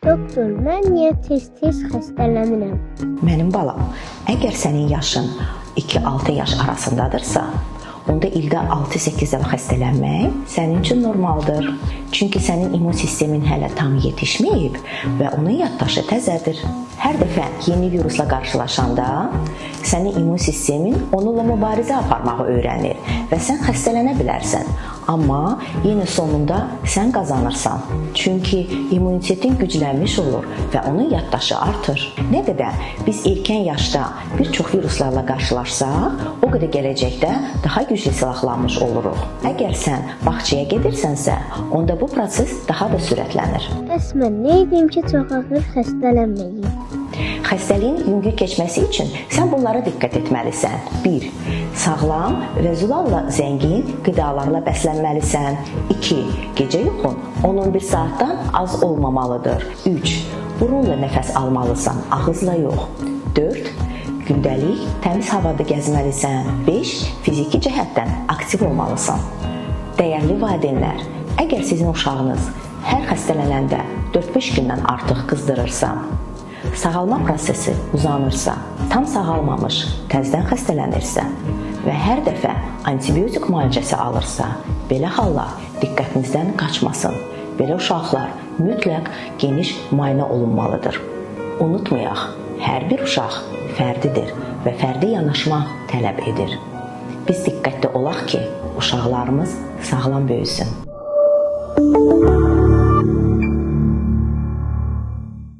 Doktor, mən niyə tez-tez xəstələnirəm? Mənim balam, əgər sənin yaşın 2-6 yaş arasındadırsa, onda ildə 6-8 dəfə xəstələnmək sənin üçün normaldır. Çünki sənin immun sistemin hələ tam yetişməyib və onun yaddaşı təzədir. Hər dəfə yeni virusla qarşılaşanda sənin immun sistemin onunla mübarizə aparmağı öyrənir və sən xəstələnə bilərsən. Amma yenə sonunda sən qazanırsan. Çünki immunitetin güclənmiş olur və onun yaddaşı artır. Nə qədər biz erkən yaşda bir çox viruslarla qarşılaşsaq, o qədər gələcəkdə daha güclü silahlanmış oluruq. Əgər sən bağçaya gedirsənsə, onda bu proses daha da sürətlənir. Bəs mən nə edim ki, çox ağır xəstələnməyim? Xəstəliyin yüngül keçməsi üçün sən bunlara diqqət etməlisən. 1. Sağlam və zülalla zəngin qidalarla bəslənməlisən. 2. Gecə yuxun 10-11 saatdan az olmamalıdır. 3. Burunla nəfəs almalısan, ağızla yox. 4. Gündəlik təmiz havada gəzməlisən. 5. Fiziki cəhətdən aktiv olmalısan. Dəyərli valideynlər, əgər sizin uşağınız hər xəstələnəndə 4-5 gündən artıq qızdırırsa, sağalma prosesi uzanırsa, tam sağalmamış, təzədən xəstələnirsə və hər dəfə antibiotik müalicəsi alırsa, belə hallar diqqətinizdən qaçmasın. Belə uşaqlar mütləq geniş müayinə olunmalıdır. Unutmayaq, hər bir uşaq fərdidir və fərdi yanaşma tələb edir. Biz diqqətli olaq ki, uşaqlarımız sağlam böyüsün.